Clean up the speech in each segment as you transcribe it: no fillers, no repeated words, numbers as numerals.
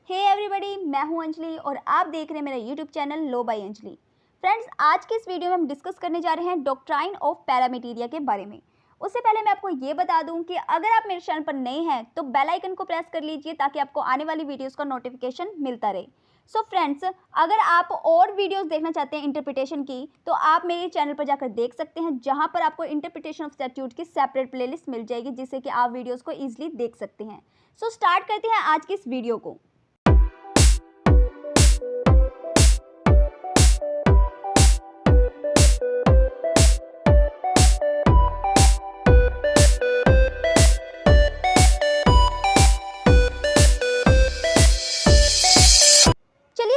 Hey everybody, मैं हूं अंजलि और आप देख रहे हैं मेरा यूट्यूब चैनल लो बाय अंजलि। फ्रेंड्स, आज के इस वीडियो में हम डिस्कस करने जा रहे हैं डॉक्ट्राइन ऑफ पैरामीटेरिया के बारे में। उससे पहले मैं आपको ये बता दूं कि अगर आप मेरे चैनल पर नए हैं तो बेल आइकन को प्रेस कर लीजिए ताकि आपको आने वाली वीडियोस का नोटिफिकेशन मिलता रहे। सो फ्रेंड्स, अगर आप और वीडियोस देखना चाहते हैं इंटरप्रिटेशन की तो आप मेरे चैनल पर जाकर देख सकते हैं, जहां पर आपको इंटरप्रिटेशन ऑफ स्टैट्यूट की सेपरेट प्लेलिस्ट मिल जाएगी, जिससे कि आप वीडियोस को ईजिली देख सकते हैं। सो स्टार्ट करते हैं आज की इस वीडियो को।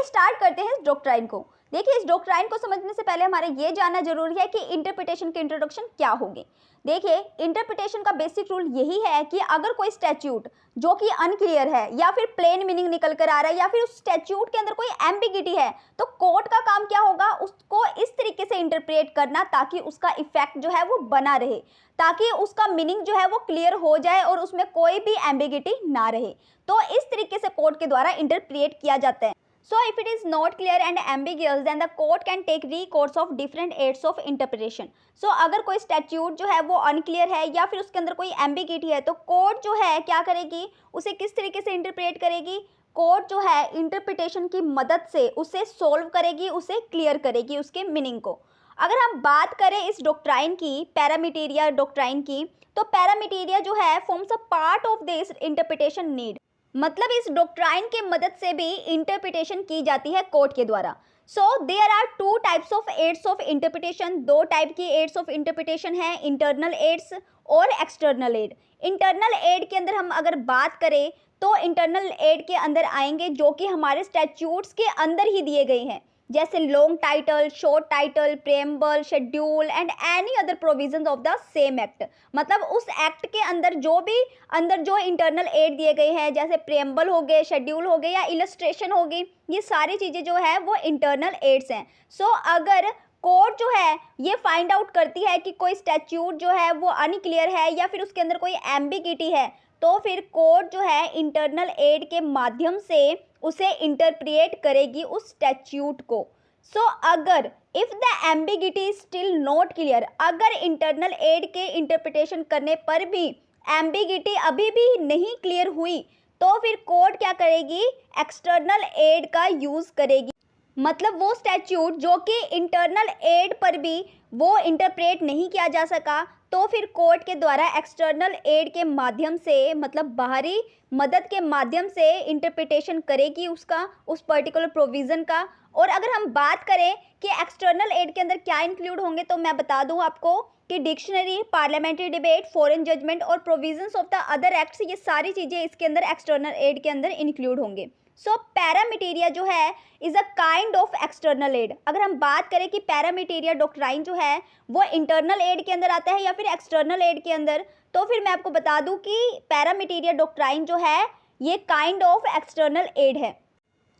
स्टार्ट करते हैं इस डॉक्ट्राइन को। देखिए, इस डॉक्ट्राइन को समझने से पहले हमारे ये जानना जरूरी है कि इंटरप्रिटेशन के इंट्रोडक्शन क्या होंगे। देखिए, इंटरप्रिटेशन का बेसिक रूल यही है कि अगर कोई स्टैट्यूट जो कि अनक्लियर है या फिर प्लेन मीनिंग निकल कर आ रहा है या फिर उस स्टैट्यूट के अंदर कोई एम्बिगिटी है, तो कोर्ट का काम क्या होगा, उसको इस तरीके से इंटरप्रेट करना ताकि उसका इफेक्ट जो है वो बना रहे, ताकि उसका मीनिंग जो है वो क्लियर हो जाए और उसमें कोई भी एम्बिगिटी ना रहे। तो इस तरीके से कोर्ट के द्वारा इंटरप्रेट किया जाता है। So if it is not clear and ambiguous, then the court can take recourse of different aids of interpretation. So अगर कोई statute जो है वो unclear है या फिर उसके अंदर कोई ambiguity है, तो कोर्ट जो है क्या करेगी, उसे किस तरीके से इंटरप्रेट करेगी। कोर्ट जो है इंटरप्रिटेशन की मदद से उसे सोल्व करेगी, उसे क्लियर करेगी उसके मीनिंग को। अगर हम बात करें इस डॉक्ट्राइन की, पैरामीटेरिया डॉक्ट्राइन की, तो पैरामीटेरिया जो है forms a part of this interpretation need. मतलब इस डॉक्ट्राइन के मदद से भी इंटरप्रिटेशन की जाती है कोर्ट के द्वारा। So there are two types of aids of interpretation. दो टाइप की एड्स ऑफ इंटरप्रिटेशन है, इंटरनल एड्स और एक्सटर्नल एड। इंटरनल एड के अंदर हम अगर बात करें तो इंटरनल एड के अंदर आएंगे जो कि हमारे स्टैट्यूट्स के अंदर ही दिए गए हैं, जैसे long title, short title, preamble, schedule and any other provisions of the same act. मतलब उस एक्ट के अंदर जो इंटरनल एड दिए गए हैं, जैसे प्रेम्बल हो गए, शेड्यूल हो गए या इलस्ट्रेशन हो गई, ये सारी चीज़ें जो है वो इंटरनल एड्स हैं। सो अगर कोर्ट जो है ये फाइंड आउट करती है कि कोई स्टैट्यूट जो है वो अनक्लियर है या फिर उसके अंदर कोई एम्बिगिटी है, तो फिर कोर्ट जो है इंटरनल एड के माध्यम से उसे इंटरप्रिएट करेगी उस स्टैट्यूट को। सो अगर if the ambiguity still not clear, अगर इंटरनल एड के इंटरप्रिटेशन करने पर भी एम्बिगिटी अभी भी नहीं क्लियर हुई, तो फिर कोर्ट क्या करेगी, एक्सटर्नल एड का यूज करेगी। मतलब वो स्टैट्यूट जो कि इंटरनल एड पर भी वो इंटरप्रेट नहीं किया जा सका, तो फिर कोर्ट के द्वारा एक्सटर्नल एड के माध्यम से, मतलब बाहरी मदद के माध्यम से इंटरप्रिटेशन करेगी उसका, उस पर्टिकुलर प्रोविज़न का। और अगर हम बात करें कि एक्सटर्नल एड के अंदर क्या इंक्लूड होंगे, तो मैं बता दूं आपको कि dictionary, parliamentary debate, foreign judgement और provisions of the other acts, ये सारी चीज़ें इसके अंदर एक्सटर्नल एड के अंदर इंक्लूड होंगे। सो पैरामीटेरिया जो है is a kind of external aid. अगर हम बात करें कि पैरामीटेरिया डॉक्ट्राइन जो है वो इंटरनल एड के अंदर आता है या फिर एक्सटर्नल एड के अंदर, तो फिर मैं आपको बता दूं कि पैरामीटेरिया डॉक्ट्राइन जो है ये काइंड ऑफ एक्सटर्नल एड है।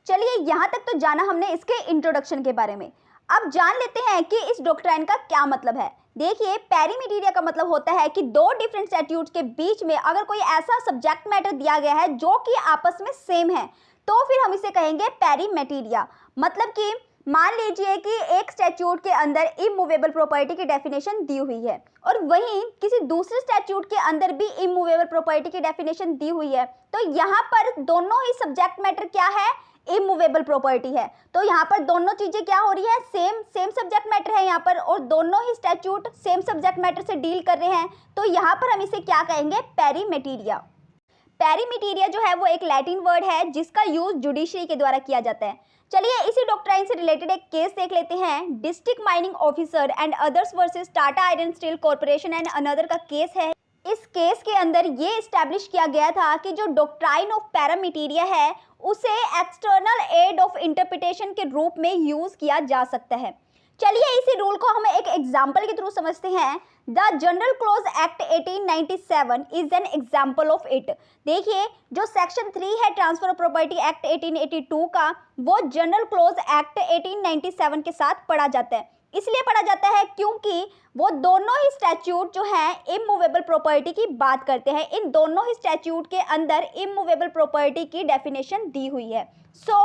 चलिए, यहाँ तक तो जाना हमने इसके इंट्रोडक्शन के बारे में। अब जान लेते हैं कि इस डॉक्ट्राइन का क्या मतलब है। देखिए, पैरामीटेरिया का मतलब होता है कि दो डिफरेंट स्टैट्यूट्स के बीच में अगर कोई ऐसा सब्जेक्ट मैटर दिया गया है जो कि आपस में सेम है, तो फिर हम इसे कहेंगे पैरामीटेरिया। मतलब कि मान लीजिए कि एक स्टैट्यूट के अंदर इमूवेबल प्रॉपर्टी की डेफिनेशन दी हुई है और वहीं किसी दूसरे स्टैट्यूट के अंदर भी इमूवेबल प्रॉपर्टी की डेफिनेशन दी हुई है, तो यहाँ पर दोनों ही सब्जेक्ट मैटर क्या है, इमूवेबल प्रॉपर्टी है। तो यहाँ पर दोनों चीज़ें क्या हो रही है, सेम सब्जेक्ट मैटर है यहाँ पर, और दोनों ही स्टैट्यूट सेम सब्जेक्ट मैटर से डील कर रहे हैं, तो यहाँ पर हम इसे क्या कहेंगे, पैरामीटेरिया। पैरामीटेरिया जो है वो एक लैटिन वर्ड है जिसका यूज जुडिशरी के द्वारा किया जाता है। चलिए, इसी डॉक्ट्राइन से रिलेटेड एक केस देख लेते हैं। District mining officer and others versus Tata iron steel corporation and another का केस है। इस केस के अंदर ये इस्टेब्लिश किया गया था कि जो डॉक्ट्राइन ऑफ पैरामीटेरिया है उसे एक्सटर्नल एड ऑफ इंटरप्रिटेशन के रूप में यूज किया जा सकता है। चलिए, इसी रूल को हम एक एग्जाम्पल के थ्रू समझते हैं। The general close act 1897 is an example of it. देखिए, जो सेक्शन 3 है ट्रांसफर ऑफ प्रॉपर्टी एक्ट 1882 का, वो जनरल क्लोज एक्ट 1897 के साथ पढ़ा जाता है। इसलिए पढ़ा जाता है क्योंकि वो दोनों ही स्टैट्यूट जो है इमूवेबल प्रॉपर्टी की बात करते हैं। इन दोनों ही स्टैट्यूट के अंदर इमूवेबल प्रॉपर्टी की डेफिनेशन दी हुई है। सो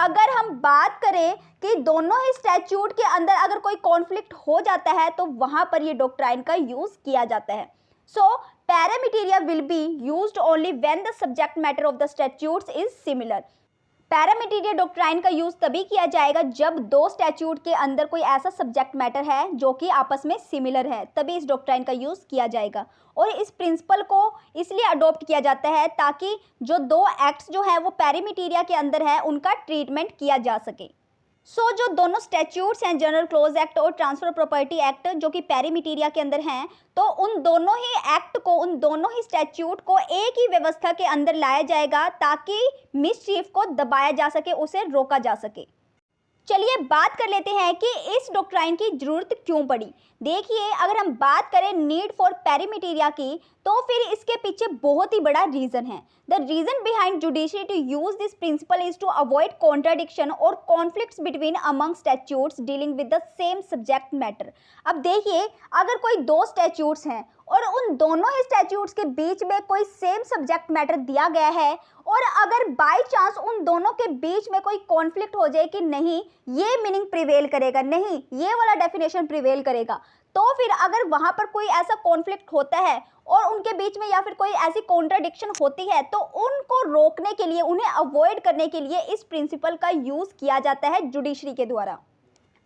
अगर हम बात करें कि दोनों ही स्टैट्यूट के अंदर अगर कोई कॉन्फ्लिक्ट हो जाता है तो वहां पर ये डॉक्ट्राइन का यूज किया जाता है। So pari materia will be used only when the subject matter of the statutes is similar. Pari materia doctrine का यूज तभी किया जाएगा जब दो स्टैट्यूट के अंदर कोई ऐसा सब्जेक्ट मैटर है जो कि आपस में सिमिलर है, तभी इस डॉक्ट्राइन का यूज किया जाएगा। और इस प्रिंसिपल को इसलिए अडॉप्ट किया जाता है ताकि जो दो एक्ट्स जो है वो पैरामीटेरिया के अंदर है उनका ट्रीटमेंट किया जा सके। सो जो दोनों स्टैट्यूट्स हैं, जनरल क्लोज एक्ट और ट्रांसफर प्रॉपर्टी एक्ट, जो कि पैरामीटेरिया के अंदर हैं, तो उन दोनों ही एक्ट को, उन दोनों ही स्टैट्यूट को एक ही व्यवस्था के अंदर लाया जाएगा ताकि मिसचीफ को दबाया जा सके, उसे रोका जा सके। चलिए बात कर लेते हैं कि इस डॉक्ट्राइन की जरूरत क्यों पड़ी। देखिए, अगर हम बात करें नीड फॉर पैरामीटेरिया की, तो फिर इसके पीछे बहुत ही बड़ा रीजन है। The reason behind judiciary to use this principle is to avoid contradiction और conflicts between among statutes dealing with the same subject matter. अब देखिए, अगर कोई दो स्टैट्यूट्स हैं और उन दोनों ही स्टैट्यूट्स के बीच में कोई सेम सब्जेक्ट मैटर दिया गया है और अगर बाय चांस उन दोनों के बीच में कोई कॉन्फ्लिक्ट हो जाए कि नहीं ये मीनिंग प्रिवेल करेगा, नहीं ये वाला डेफिनेशन प्रिवेल करेगा, तो फिर अगर वहां पर कोई ऐसा कॉन्फ्लिक्ट होता है और उनके बीच में या फिर कोई ऐसी कॉन्ट्राडिक्शन होती है तो उनको रोकने के लिए, उन्हें अवॉइड करने के लिए इस प्रिंसिपल का यूज किया जाता है जुडिशरी के द्वारा।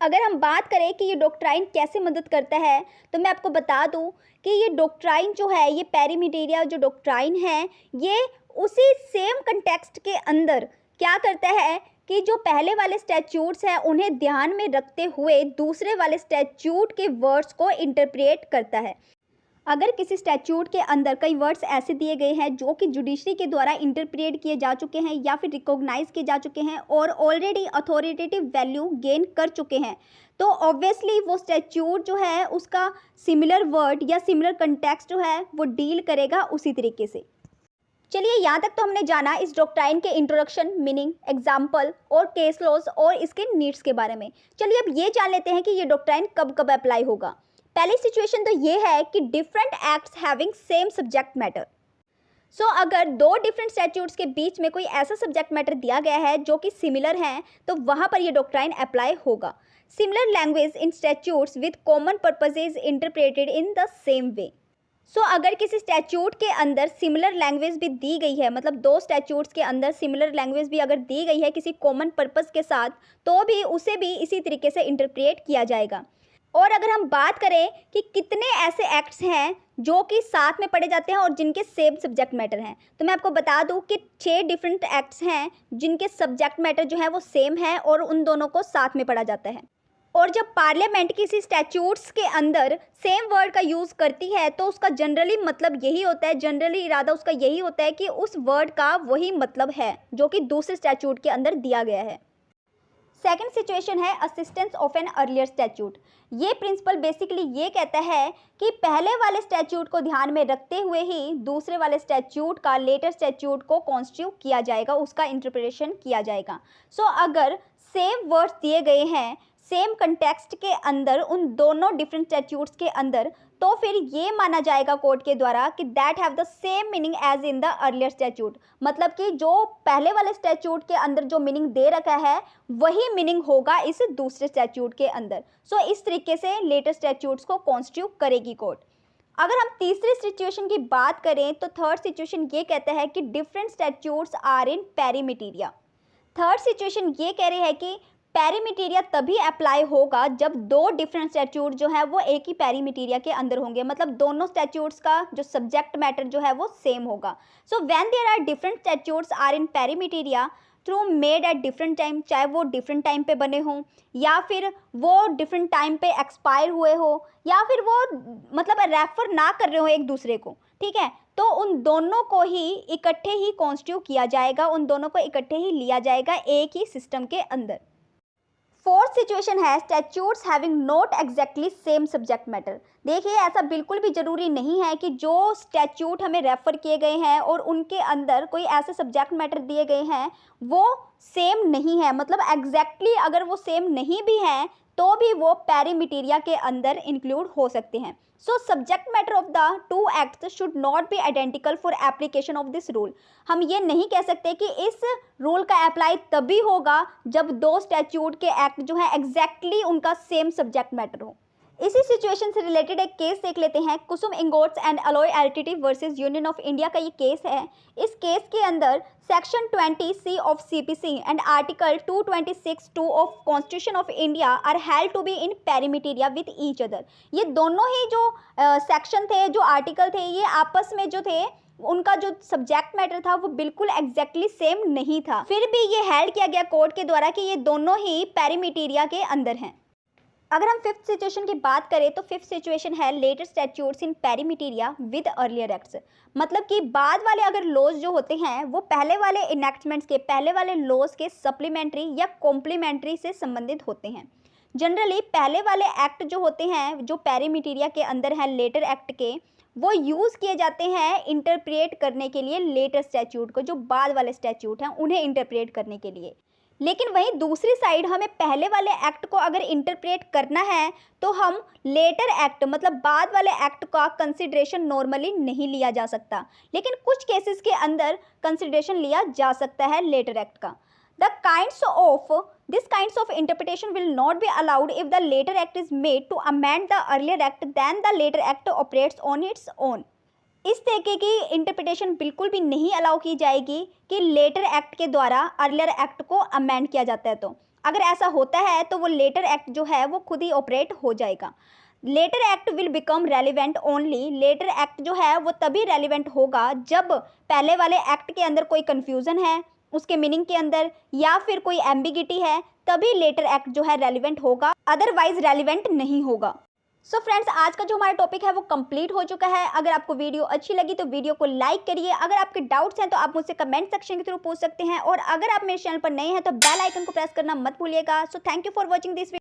अगर हम बात करें कि ये डॉक्ट्राइन कैसे मदद करता है, तो मैं आपको बता दूं कि ये डॉक्ट्राइन जो है, ये पैरामीटेरिया जो डॉक्ट्राइन है, ये उसी सेम कंटेक्स्ट के अंदर क्या करता है कि जो पहले वाले स्टैट्यूट्स हैं उन्हें ध्यान में रखते हुए दूसरे वाले स्टैट्यूट के वर्ड्स को इंटरप्रेट करता है। अगर किसी स्टैट्यूट के अंदर कई वर्ड्स ऐसे दिए गए हैं जो कि जुडिशरी के द्वारा इंटरप्रेट किए जा चुके हैं या फिर रिकॉग्नाइज किए जा चुके हैं और ऑलरेडी अथॉरिटेटिव वैल्यू गेन कर चुके हैं, तो ऑब्वियसली वो स्टैट्यूट जो है उसका सिमिलर वर्ड या सिमिलर कंटेक्स्ट जो है वो डील करेगा उसी तरीके से। चलिए, यहाँ तक तो हमने जाना इस डॉक्ट्राइन के इंट्रोडक्शन, मीनिंग, एग्जाम्पल और केस लॉज और इसके नीड्स के बारे में। चलिए अब ये जान लेते हैं कि ये डॉक्ट्राइन कब कब अप्लाई होगा। पहली सिचुएशन तो ये है कि different acts having same subject matter. So अगर दो डिफरेंट स्टैट्यूट्स के बीच में कोई ऐसा सब्जेक्ट मैटर दिया गया है जो कि सिमिलर है, तो वहाँ पर ये डॉक्ट्राइन अप्लाई होगा। Similar language in statutes with common purposes interpreted in the same way. So अगर किसी स्टैट्यूट के अंदर सिमिलर लैंग्वेज भी दी गई है, मतलब दो स्टैट्यूट्स के अंदर सिमिलर लैंग्वेज भी अगर दी गई है किसी कॉमन पर्पस के साथ, तो भी उसे भी इसी तरीके से इंटरप्रेट किया जाएगा। और अगर हम बात करें कि कितने ऐसे एक्ट्स हैं जो कि साथ में पढ़े जाते हैं और जिनके सेम सब्जेक्ट मैटर हैं, तो मैं आपको बता दूं कि 6 डिफरेंट एक्ट्स हैं जिनके सब्जेक्ट मैटर जो है वो सेम है और उन दोनों को साथ में पढ़ा जाता है। और जब पार्लियामेंट किसी स्टैट्यूट्स के अंदर सेम वर्ड का यूज़ करती है तो उसका जनरली मतलब यही होता है, जनरली इरादा उसका यही होता है कि उस वर्ड का वही मतलब है जो कि दूसरे स्टैट्यूट के अंदर दिया गया है। सेकेंड सिचुएशन है assistance of an earlier statute. ये प्रिंसिपल बेसिकली ये कहता है कि पहले वाले स्टैट्यूट को ध्यान में रखते हुए ही दूसरे वाले स्टैट्यूट का लेटर स्टैट्यूट को कॉन्स्टिट्यूट किया जाएगा, उसका इंटरप्रिटेशन किया जाएगा। सो अगर सेम वर्ड्स दिए गए हैं सेम कंटेक्स्ट के अंदर उन दोनों डिफरेंट स्टैट्यूट्स के अंदर, तो फिर ये माना जाएगा कोर्ट के द्वारा कि that have the same meaning as in the earlier statute. मतलब कि जो पहले वाले स्टैट्यूट के अंदर जो मीनिंग दे रखा है वही मीनिंग होगा इस दूसरे स्टैट्यूट के अंदर। सो इस तरीके से लेटर स्टैट्यूट्स को कॉन्स्टिट्यूट करेगी कोर्ट। अगर हम तीसरी सिचुएशन की बात करें तो थर्ड सिचुएशन ये कहता है कि different statutes are in pari materia. Third situation ये कह रही है कि पैरामीटेरिया तभी अप्लाई होगा जब दो डिफरेंट स्टैट्यूट जो है वो एक ही पैरामीटेरिया के अंदर होंगे, मतलब दोनों स्टैट्यूट्स का जो सब्जेक्ट मैटर जो है वो सेम होगा। So when there are different statutes are in pari materia through made at different time, चाहे वो डिफरेंट टाइम पे बने हों या फिर वो डिफरेंट टाइम पे एक्सपायर हुए हो या फिर वो मतलब रेफर ना कर रहे हो एक दूसरे को, ठीक है, तो उन दोनों को ही इकट्ठे ही कॉन्स्टिट्यूट किया जाएगा, उन दोनों को इकट्ठे ही लिया जाएगा एक ही सिस्टम के अंदर। फोर्थ सिचुएशन है statutes having not exactly same subject matter. देखिए, ऐसा बिल्कुल भी जरूरी नहीं है कि जो स्टैट्यूट हमें रेफर किए गए हैं और उनके अंदर कोई ऐसे सब्जेक्ट मैटर दिए गए हैं वो सेम नहीं है, मतलब एग्जैक्टली अगर वो सेम नहीं भी हैं तो भी वो पेरीमीटेरिया के अंदर इंक्लूड हो सकते हैं। So subject matter of the two acts should not be identical for application of this rule. हम ये नहीं कह सकते कि इस रूल का अप्लाई तभी होगा जब दो स्टैट्यूट के एक्ट जो है एग्जैक्टली उनका सेम सब्जेक्ट मैटर हो। इसी सिचुएशन से रिलेटेड एक केस देख लेते हैं। Kusum ingots and alloy LTD versus union of India का ये केस है। इस केस के अंदर section 20C of CPC and article 226(2) of constitution of India are held to be in pari materia with each other. ये दोनों ही जो सेक्शन थे, जो आर्टिकल थे, ये आपस में जो थे उनका जो सब्जेक्ट मैटर था वो बिल्कुल एग्जैक्टली सेम नहीं था। फिर भी ये हेल्ड किया गया कोर्ट के द्वारा कि ये दोनों ही पेरीमीटेरिया के अंदर हैं। अगर हम फिफ्थ सिचुएशन की बात करें तो फिफ्थ सिचुएशन है later statutes in pari materia with earlier acts. मतलब कि बाद वाले अगर लॉज जो होते हैं वो पहले वाले इनेक्टमेंट्स के, पहले वाले लॉज के सप्लीमेंट्री या कॉम्प्लीमेंट्री से संबंधित होते हैं। जनरली पहले वाले एक्ट जो होते हैं, जो पेरीमीटेरिया के अंदर हैं लेटर एक्ट के, वो यूज़ किए जाते हैं इंटरप्रेट करने के लिए लेटर स्टैट्यूट को, जो बाद वाले स्टैट्यूट हैं उन्हें इंटरप्रेट करने के लिए। लेकिन वहीं दूसरी साइड हमें पहले वाले एक्ट को अगर इंटरप्रेट करना है तो हम लेटर एक्ट मतलब बाद वाले एक्ट का कंसिडरेशन नॉर्मली नहीं लिया जा सकता, लेकिन कुछ केसेस के अंदर कंसिडरेशन लिया जा सकता है लेटर एक्ट का। This kinds of interpretation will not be allowed if the later act is made to amend the earlier act, then the later act operates on its own. इस तरीके की इंटरप्रिटेशन बिल्कुल भी नहीं अलाउ की जाएगी कि लेटर एक्ट के द्वारा अर्लियर एक्ट को अमेंड किया जाता है। तो अगर ऐसा होता है तो वो लेटर एक्ट जो है वो खुद ही ऑपरेट हो जाएगा। Later act will become relevant only, later act जो है वो तभी रेलिवेंट होगा जब पहले वाले एक्ट के अंदर कोई कन्फ्यूज़न है उसके मीनिंग के अंदर, या फिर कोई एम्बिगिटी है, तभी लेटर एक्ट जो है रेलिवेंट होगा, अदरवाइज रेलिवेंट नहीं होगा। सो फ्रेंड्स, आज का जो हमारा टॉपिक है वो कंप्लीट हो चुका है। अगर आपको वीडियो अच्छी लगी तो वीडियो को लाइक करिए। अगर आपके डाउट्स हैं तो आप मुझसे कमेंट सेक्शन के थ्रू पूछ सकते हैं, और अगर आप मेरे चैनल पर नए हैं तो बेल आइकन को प्रेस करना मत भूलिएगा। So thank you for watching this video.